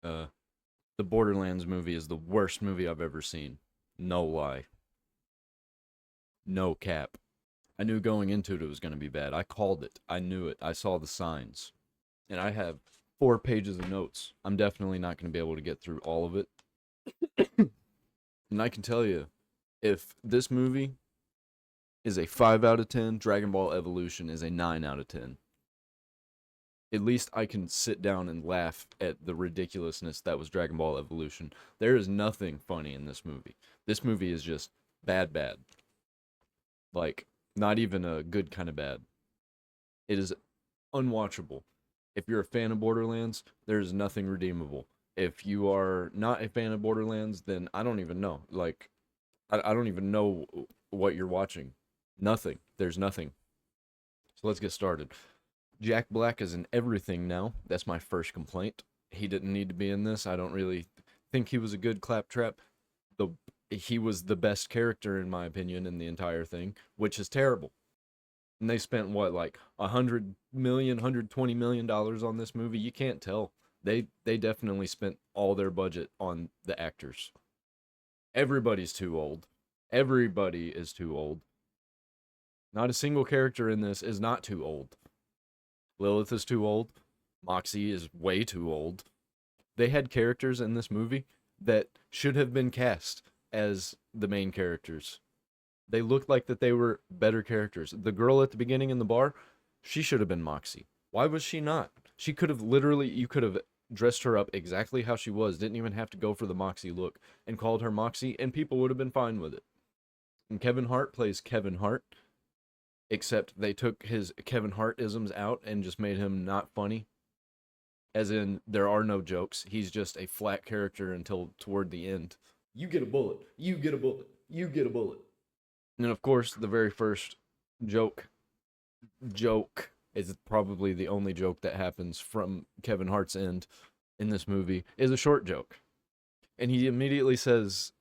Uh, the Borderlands movie is the worst movie I've ever seen. No lie. No cap. I knew going into it was going to be bad. I called it. I knew it. I saw the signs. And I have 4 pages of notes. I'm definitely not going to be able to get through all of it. And I can tell you, if this movie is a 5 out of 10, Dragon Ball Evolution is a 9 out of 10. At least I can sit down and laugh at the ridiculousness that was Dragon Ball Evolution. There is nothing funny in this movie. This movie is just bad, bad. Like, not even a good kind of bad. It is unwatchable. If you're a fan of Borderlands, there's nothing redeemable. If you are not a fan of Borderlands, then I don't even know. Like, I don't even know what you're watching. Nothing. There's nothing. So let's get started. Jack Black is in everything now. That's my first complaint. He didn't need to be in this. I don't really think he was a good Claptrap. He was the best character, in my opinion, in the entire thing, which is terrible. And they spent what, like $100 million, $120 million on this movie? You can't tell. They definitely spent all their budget on the actors. Everybody's too old. Everybody is too old. Not a single character in this is not too old. Lilith is too old. Moxie is way too old. They had characters in this movie that should have been cast as the main characters. They looked like that they were better characters. The girl at the beginning in the bar, she should have been Moxie. Why was she not? She could have literally, you could have dressed her up exactly how she was, didn't even have to go for the Moxie look, and called her Moxie, and people would have been fine with it. And Kevin Hart plays Kevin Hart, except they took his Kevin Hart-isms out and just made him not funny. As in, there are no jokes. He's just a flat character until toward the end. You get a bullet. You get a bullet. You get a bullet. And of course, the very first joke is probably the only joke that happens from Kevin Hart's end in this movie, is a short joke. And he immediately says,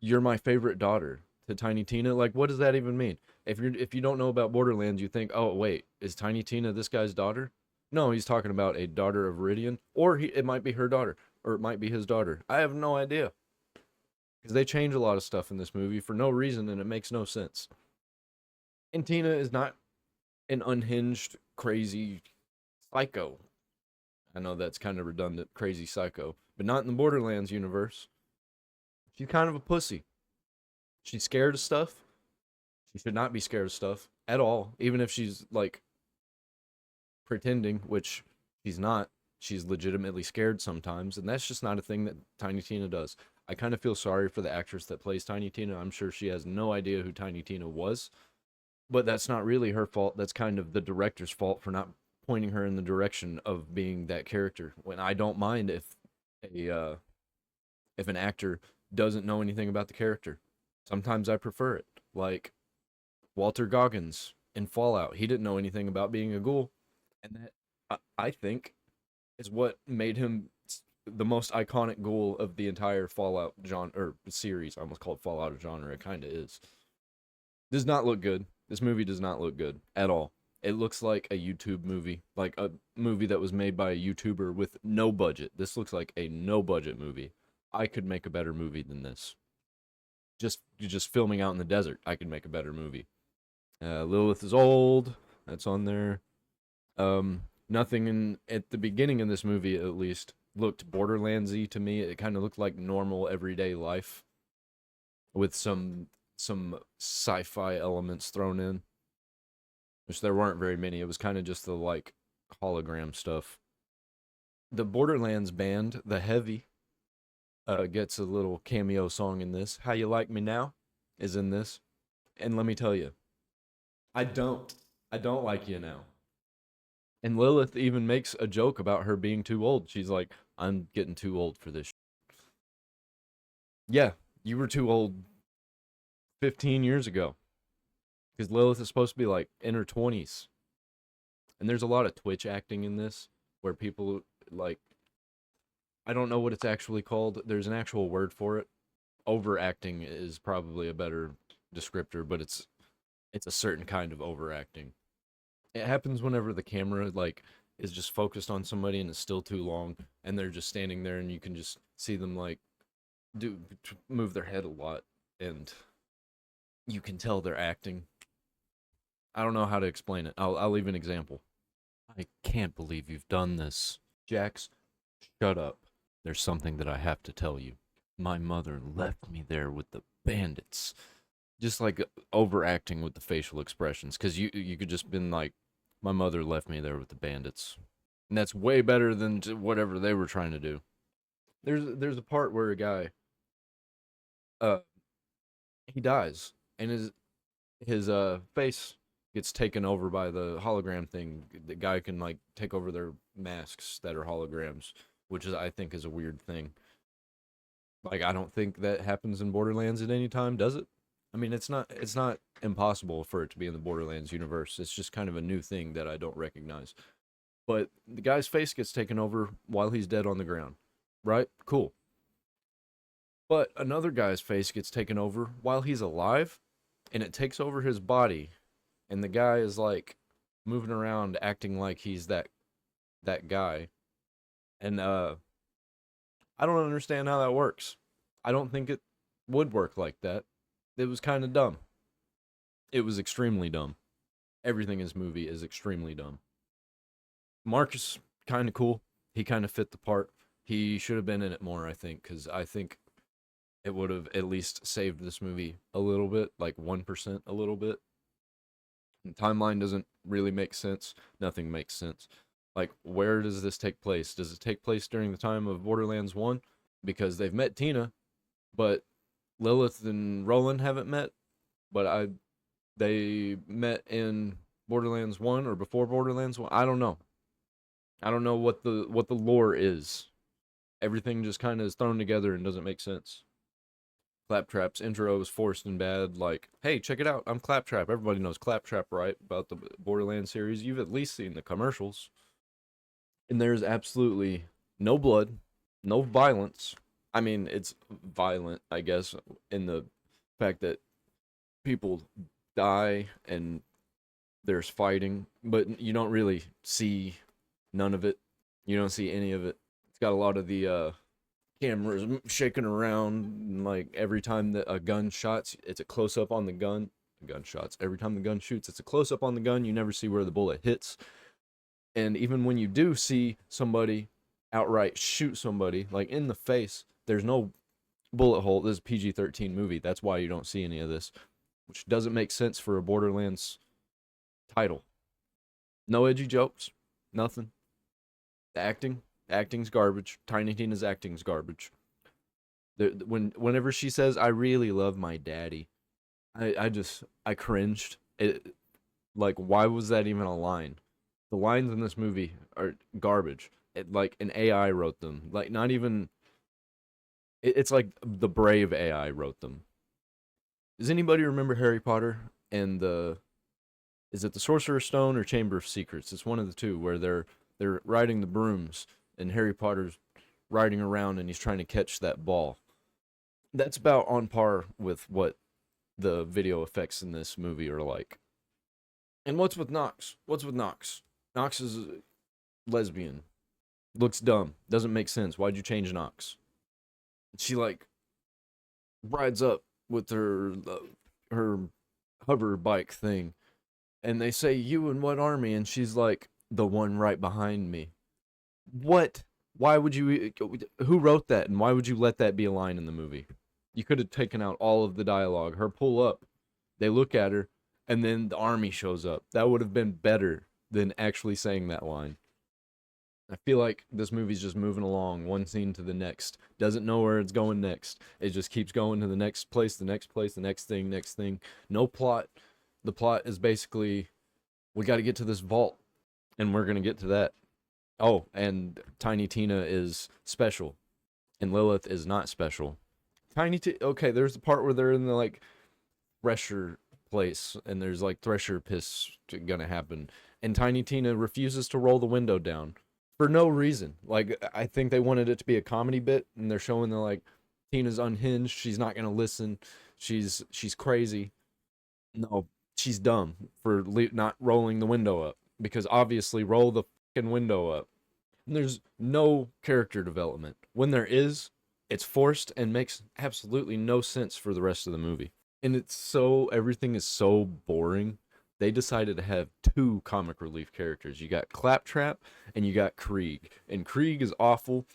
"You're my favorite daughter," to Tiny Tina. Like, what does that even mean? If you don't know about Borderlands, you think, oh wait, is Tiny Tina this guy's daughter? No, he's talking about a daughter of Viridian, or it might be her daughter, or it might be his daughter. I have no idea, because they change a lot of stuff in this movie for no reason, and it makes no sense. And Tina is not an unhinged, crazy psycho. I know that's kind of redundant, crazy psycho, but not in the Borderlands universe. She's kind of a pussy. She's scared of stuff. She should not be scared of stuff at all, even if she's like pretending, which she's not. She's legitimately scared sometimes, and that's just not a thing that Tiny Tina does. I kind of feel sorry for the actress that plays Tiny Tina. I'm sure she has no idea who Tiny Tina was, but that's not really her fault. That's kind of the director's fault for not pointing her in the direction of being that character. When I don't mind if an actor doesn't know anything about the character. Sometimes I prefer it. Like Walter Goggins in Fallout, he didn't know anything about being a ghoul, and that I think is what made him the most iconic ghoul of the entire Fallout genre or series. I almost called Fallout a genre. It kind of is. Does not look good. This movie does not look good at all. It looks like a YouTube movie, like a movie that was made by a YouTuber with no budget. This looks like a no budget movie. I could make a better movie than this. Just filming out in the desert, I could make a better movie. Lilith is old. That's on there. Nothing at the beginning of this movie, at least, looked Borderlandsy to me. It kind of looked like normal everyday life with some sci-fi elements thrown in, which there weren't very many. It was kind of just the like hologram stuff. The Borderlands band, the Heavy, gets a little cameo song in this. "How You Like Me Now" is in this, and let me tell you, I don't. I don't like you now. And Lilith even makes a joke about her being too old. She's like, "I'm getting too old for this." Yeah, you were too old 15 years ago. Because Lilith is supposed to be like in her 20s. And there's a lot of Twitch acting in this where people like, I don't know what it's actually called. There's an actual word for it. Overacting is probably a better descriptor, but it's a certain kind of overacting. It happens whenever the camera like is just focused on somebody and it's still too long, and they're just standing there and you can just see them like move their head a lot, and you can tell they're acting. I don't know how to explain it. I'll leave an example. I can't believe you've done this. Jax, shut up. There's something that I have to tell you. My mother left me there with the bandits. Just like overacting with the facial expressions, because you could just been like, my mother left me there with the bandits, and that's way better than whatever they were trying to do. There's a part where a guy, he dies, and his face gets taken over by the hologram thing. The guy can like take over their masks that are holograms, which is, I think, is a weird thing. Like, I don't think that happens in Borderlands at any time, does it? I mean, it's not impossible for it to be in the Borderlands universe. It's just kind of a new thing that I don't recognize. But the guy's face gets taken over while he's dead on the ground, right? Cool. But another guy's face gets taken over while he's alive, and it takes over his body, and the guy is like moving around acting like he's that guy. And I don't understand how that works. I don't think it would work like that. It was kind of dumb. It was extremely dumb. Everything in this movie is extremely dumb. Marcus, kind of cool. He kind of fit the part. He should have been in it more, I think, because I think it would have at least saved this movie a little bit, like 1%, a little bit. The timeline doesn't really make sense. Nothing makes sense. Like, where does this take place? Does it take place during the time of Borderlands 1? Because they've met Tina, but Lilith and Roland haven't met. But they met in Borderlands 1 or before Borderlands 1. I don't know. I don't know what the lore is. Everything just kind of is thrown together and doesn't make sense. Claptrap's intro is forced and bad. Like, hey, check it out. I'm Claptrap. Everybody knows Claptrap, right? About the Borderlands series. You've at least seen the commercials. And there's absolutely no blood, no violence. I mean, it's violent, I guess, in the fact that people die and there's fighting, but you don't really see none of it. You don't see any of it. It's got a lot of the cameras shaking around, and like every time that a gun shots, it's a close up on the gun. Gunshots. Every time the gun shoots, it's a close up on the gun. You never see where the bullet hits. And even when you do see somebody outright shoot somebody, like in the face, there's no bullet hole. This is a PG-13 movie. That's why you don't see any of this, which doesn't make sense for a Borderlands title. No edgy jokes. Nothing. Acting's garbage. Tiny Tina's acting's garbage. Whenever she says, "I really love my daddy," I cringed. Like, why was that even a line? The lines in this movie are garbage. Like, an AI wrote them. Like, not even... It's like the brave AI wrote them. Does anybody remember Harry Potter and the... Is it the Sorcerer's Stone or Chamber of Secrets? It's one of the two, where they're riding the brooms, and Harry Potter's riding around, and he's trying to catch that ball. That's about on par with what the video effects in this movie are like. And what's with Nox? Nox is a lesbian. Looks dumb. Doesn't make sense. Why'd you change Nox? She, like, rides up with her hover bike thing. And they say, "You in what army?" And she's like, "The one right behind me." What? Why would you... Who wrote that? And why would you let that be a line in the movie? You could have taken out all of the dialogue. Her pull up. They look at her. And then the army shows up. That would have been better than actually saying that line. I feel like this movie's just moving along, one scene to the next. Doesn't know where it's going next. It just keeps going to the next place, the next thing. No plot. The plot is basically, we got to get to this vault, and we're going to get to that. Oh, and Tiny Tina is special, and Lilith is not special. Okay, there's the part where they're in the, like, thresher place, and there's like thresher piss gonna happen, and Tiny Tina refuses to roll the window down for no reason. Like, I think they wanted it to be a comedy bit, and they're showing the, like, Tina's unhinged, she's not gonna listen, she's crazy. No, she's dumb for not rolling the window up, because obviously roll the fucking window up. And there's no character development. When there is, it's forced and makes absolutely no sense for the rest of the movie. And everything is so boring. They decided to have two comic relief characters. You got Claptrap and you got Krieg. And Krieg is awful.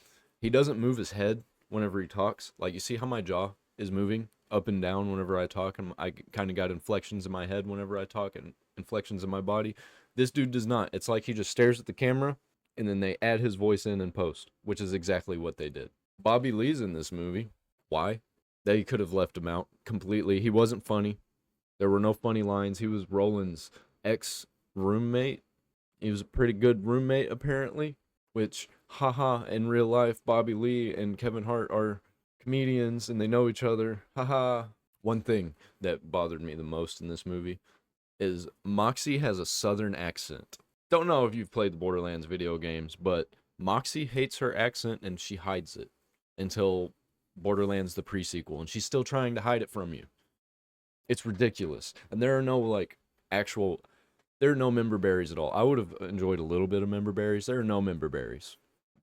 He doesn't move his head whenever he talks. Like, you see how my jaw is moving up and down whenever I talk, and I kind of got inflections in my head whenever I talk and inflections in my body. This dude does not. It's like he just stares at the camera and then they add his voice in post, which is exactly what they did. Bobby Lee's in this movie. Why? They could have left him out completely. He wasn't funny. There were no funny lines. He was Roland's ex-roommate. He was a pretty good roommate, apparently, which, haha, in real life, Bobby Lee and Kevin Hart are comedians and they know each other. Haha. One thing that bothered me the most in this movie is Moxie has a southern accent. Don't know if you've played the Borderlands video games, but Moxie hates her accent and she hides it until Borderlands the pre-sequel, and she's still trying to hide it from you. It's ridiculous. And there are no member berries at all. I would have enjoyed a little bit of member berries. There are no member berries.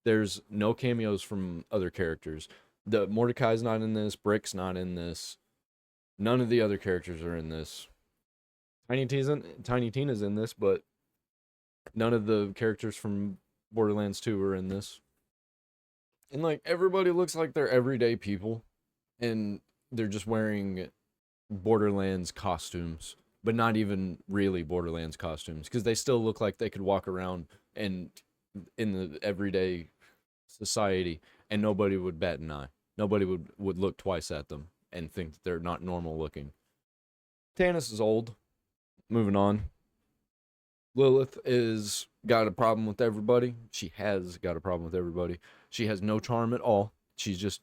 There's no cameos from other characters. The Mordecai's not in this, Brick's not in this. None of the other characters are in this. Tiny Tina's in this, but none of the characters from Borderlands 2 are in this. And like, everybody looks like they're everyday people, and they're just wearing Borderlands costumes, but not even really Borderlands costumes, because they still look like they could walk around and in the everyday society and nobody would bat an eye. Nobody would look twice at them and think that they're not normal looking. Tannis is old. Moving on. Lilith is got a problem with everybody. She has got a problem with everybody. She has no charm at all. She's just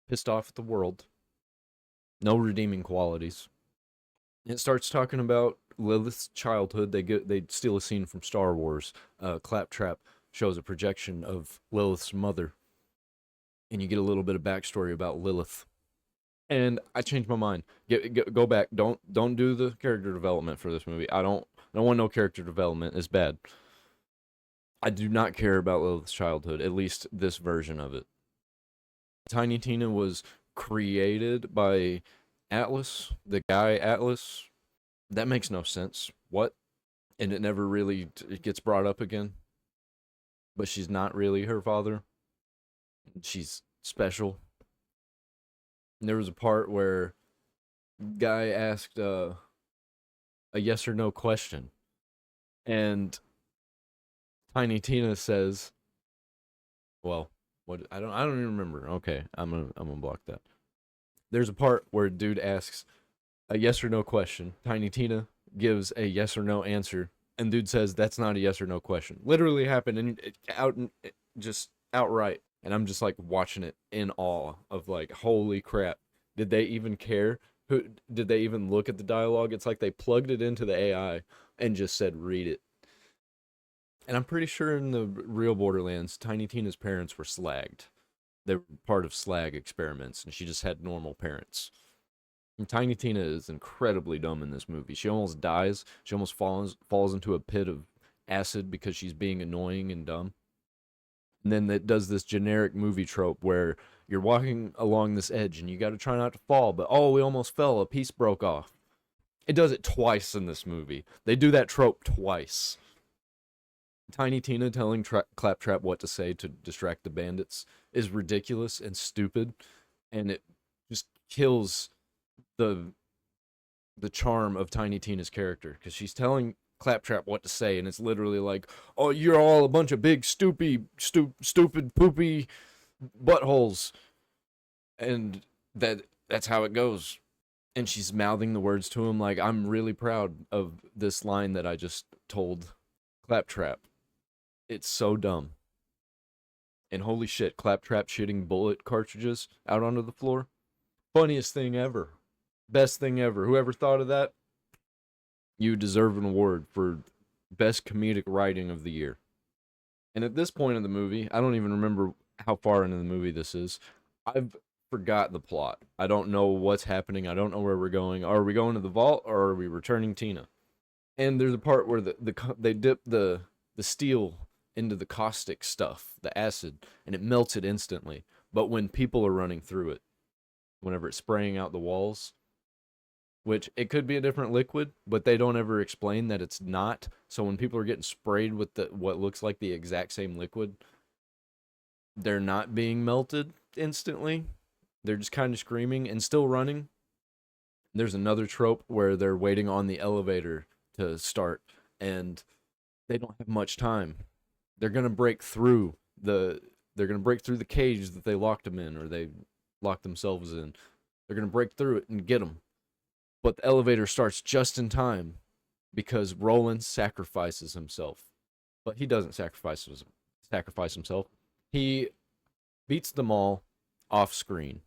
pissed off at the world. No redeeming qualities. It starts talking about Lilith's childhood. They steal a scene from Star Wars. Claptrap shows a projection of Lilith's mother, and you get a little bit of backstory about Lilith. And I changed my mind. Go back. Don't do the character development for this movie. I don't want no character development. It's bad. I do not care about Lilith's childhood, at least this version of it. Tiny Tina was created by Atlas, the guy Atlas. That makes no sense. What? And it never really it gets brought up again. But she's not really her father. She's special. And there was a part where guy asked a yes or no question, and Tiny Tina says, "Well, what? I don't even remember." Okay, I'm gonna block that. There's a part where a dude asks a yes or no question. Tiny Tina gives a yes or no answer, and dude says that's not a yes or no question. Literally happened, and just outright. And I'm just like watching it in awe of like, holy crap. Did they even care? Did they even look at the dialogue? It's like they plugged it into the AI and just said, read it. And I'm pretty sure in the real Borderlands, Tiny Tina's parents were slagged. They were part of slag experiments, and she just had normal parents. And Tiny Tina is incredibly dumb in this movie. She almost dies. She almost falls into a pit of acid because she's being annoying and dumb. And then it does this generic movie trope where you're walking along this edge and you got to try not to fall, but we almost fell. A piece broke off. It does it twice in this movie. They do that trope twice. Tiny Tina telling Claptrap what to say to distract the bandits is ridiculous and stupid, and it just kills the charm of Tiny Tina's character, because she's telling Claptrap what to say, and it's literally like, "Oh, you're all a bunch of big stupid poopy buttholes," and that's how it goes. And she's mouthing the words to him like, "I'm really proud of this line that I just told Claptrap." It's so dumb. And holy shit, Claptrap shitting bullet cartridges out onto the floor. Funniest thing ever. Best thing ever. Whoever thought of that, you deserve an award for best comedic writing of the year. And at this point in the movie, I don't even remember how far into the movie this is. I've forgot the plot. I don't know what's happening. I don't know where we're going. Are we going to the vault, or are we returning Tina? And there's a part where they dip the steel into the caustic stuff, the acid, and it melts it instantly. But when people are running through it, whenever it's spraying out the walls, which it could be a different liquid, but they don't ever explain that it's not. So when people are getting sprayed with what looks like the exact same liquid, they're not being melted instantly. They're just kind of screaming and still running. There's another trope where they're waiting on the elevator to start, and they don't have much time. They're gonna break through the cage that they locked them in, or they locked themselves in. They're gonna break through it and get them, but the elevator starts just in time because Roland sacrifices himself. But he doesn't sacrifice himself. He beats them all off screen.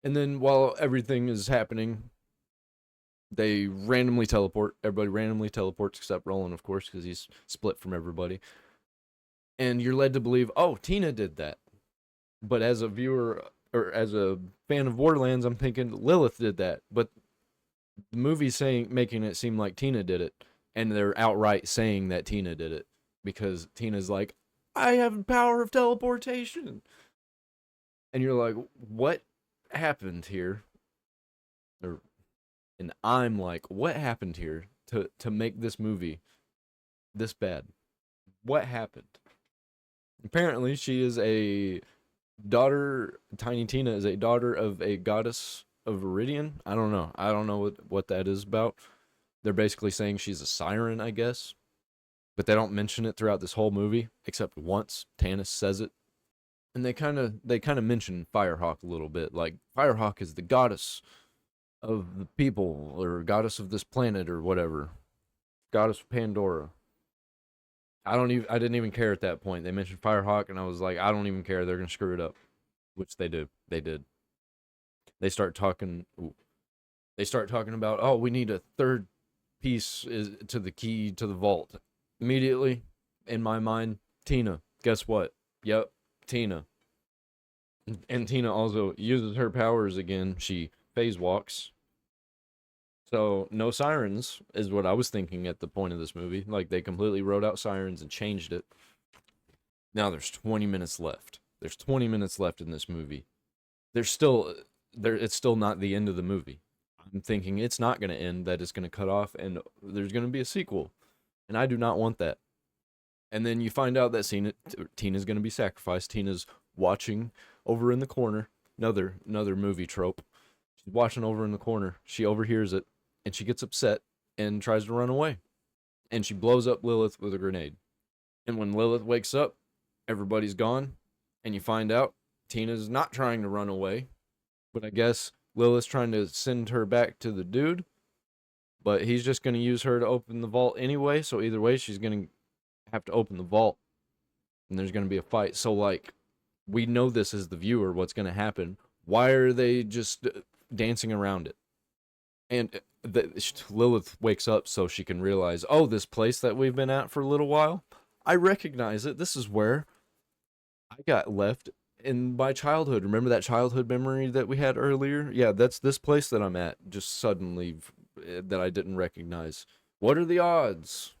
And then while everything is happening, they randomly teleport. Everybody randomly teleports except Roland, of course, because he's split from everybody. And you're led to believe, oh, Tina did that. But as a viewer, or as a fan of Borderlands, I'm thinking Lilith did that. But the movie's making it seem like Tina did it. And they're outright saying that Tina did it. Because Tina's like, I have the power of teleportation. And you're like, what happened here? And I'm like, what happened here to make this movie this bad? What happened? Apparently, she is a daughter. Tiny Tina is a daughter of a goddess of Viridian. I don't know. I don't know what that is about. They're basically saying she's a siren, I guess. But they don't mention it throughout this whole movie, except once. Tannis says it. And they kind of mention Firehawk a little bit. Like, Firehawk is the goddess of the people, or goddess of this planet, or whatever. Goddess of Pandora. I didn't even care at that point. They mentioned Firehawk, and I was like, I don't even care. They're gonna screw it up, which they do. They did. They start talking. They start talking about, oh, we need a third piece to the key to the vault. Immediately, in my mind, Tina. Guess what? Yep, Tina. And Tina also uses her powers again. She phase walks. So, no sirens is what I was thinking at the point of this movie. Like, they completely wrote out sirens and changed it. Now there's 20 minutes left. There's 20 minutes left in this movie. It's still not the end of the movie. I'm thinking it's not going to end, that it's going to cut off, and there's going to be a sequel. And I do not want that. And then you find out that Tina's going to be sacrificed. Tina's watching over in the corner. Another movie trope. She's watching over in the corner. She overhears it, and she gets upset and tries to run away. And she blows up Lilith with a grenade. And when Lilith wakes up, everybody's gone. And you find out Tina's not trying to run away. But I guess Lilith's trying to send her back to the dude. But he's just going to use her to open the vault anyway. So either way, she's going to have to open the vault. And there's going to be a fight. So, like, we know this as the viewer, what's going to happen. Why are they just dancing around it? And Lilith wakes up so she can realize, oh, this place that we've been at for a little while, I recognize it. This is where I got left in my childhood. Remember that childhood memory that we had earlier? Yeah, that's this place that I'm at, just suddenly, that I didn't recognize. What are the odds?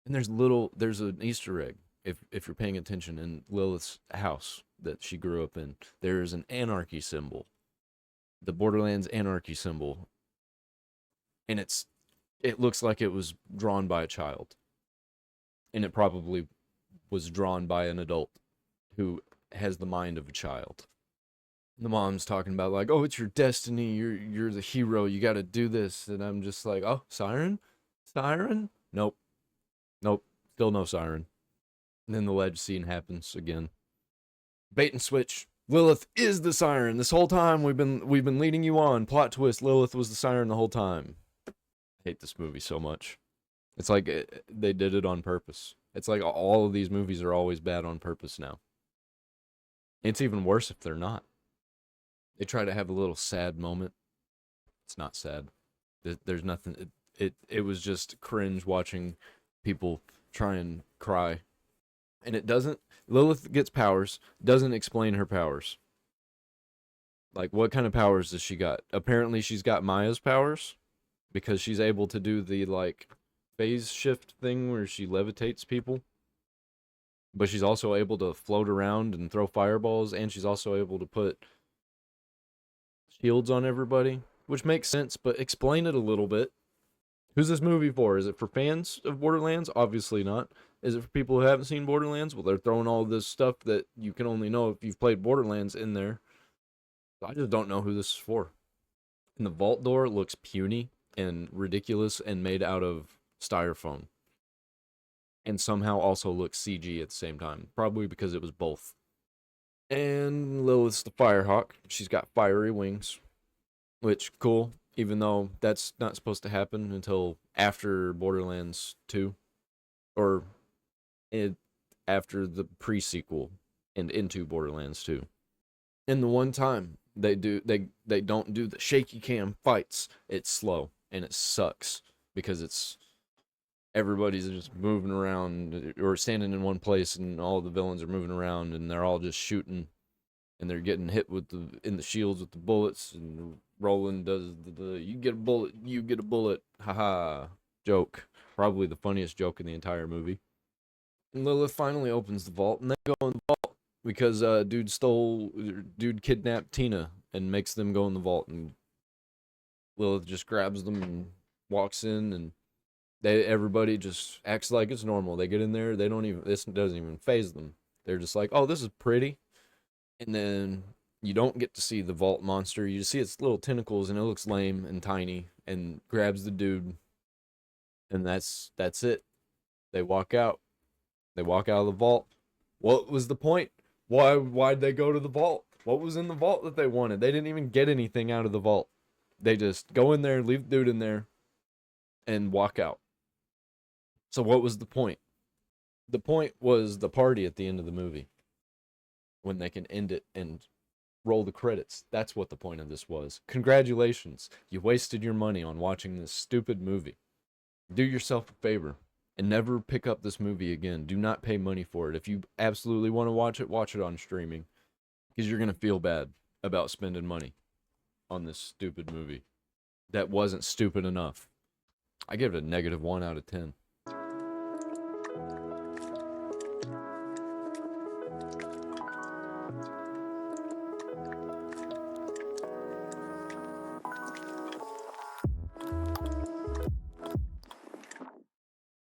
And there's an Easter egg, if you're paying attention, in Lilith's house that she grew up in. There's an anarchy symbol. The Borderlands anarchy symbol. And it looks like it was drawn by a child. And it probably was drawn by an adult who has the mind of a child. The mom's talking about, like, oh, it's your destiny, you're the hero, you gotta do this. And I'm just like, oh, siren? Siren? Nope. Still no siren. And then the ledge scene happens again. Bait and switch. Lilith is the siren. This whole time we've been leading you on. Plot twist, Lilith was the siren the whole time. I hate this movie so much. It's like they did it on purpose. It's like all of these movies are always bad on purpose now. It's even worse if they're not. They try to have a little sad moment. It's not sad. There's nothing. It was just cringe watching people try and cry. And it doesn't. Lilith gets powers, doesn't explain her powers. Like, what kind of powers does she got? Apparently she's got Maya's powers, because she's able to do the, like, phase shift thing where she levitates people. but she's also able to float around and throw fireballs, and she's also able to put shields on everybody, which makes sense, but explain it a little bit. Who's this movie for? Is it for fans of Borderlands? Obviously not. Is it for people who haven't seen Borderlands? Well, they're throwing all this stuff that you can only know if you've played Borderlands in there. I just don't know who this is for. And the vault door looks puny and ridiculous and made out of styrofoam. And somehow also looks CG at the same time. Probably because it was both. And Lilith's the Firehawk. She's got fiery wings. Which, cool. Even though that's not supposed to happen until after Borderlands 2. Or after the pre-sequel and into Borderlands 2. And the one time they don't do the shaky cam fights, it's slow and it sucks because everybody's just moving around or standing in one place and all the villains are moving around and they're all just shooting and they're getting hit in the shields with the bullets, and Roland does the you get a bullet, haha joke. Probably the funniest joke in the entire movie. And Lilith finally opens the vault, and they go in the vault because dude kidnapped Tina and makes them go in the vault, and Lilith just grabs them and walks in, and everybody just acts like it's normal. They get in there, this doesn't even faze them. They're just like, oh, this is pretty. And then you don't get to see the vault monster. You just see its little tentacles, and it looks lame and tiny, and grabs the dude. And that's it. They walk out. They walk out of the vault. What was the point? Why'd they go to the vault? What was in the vault that they wanted? They didn't even get anything out of the vault. They just go in there, leave the dude in there, and walk out. So what was the point? The point was the party at the end of the movie. When they can end it and roll the credits. That's what the point of this was. Congratulations. You wasted your money on watching this stupid movie. Do yourself a favor and never pick up this movie again. Do not pay money for it. If you absolutely want to watch it on streaming. Because you're going to feel bad about spending money on this stupid movie. That wasn't stupid enough. I give it a -1 out of 10.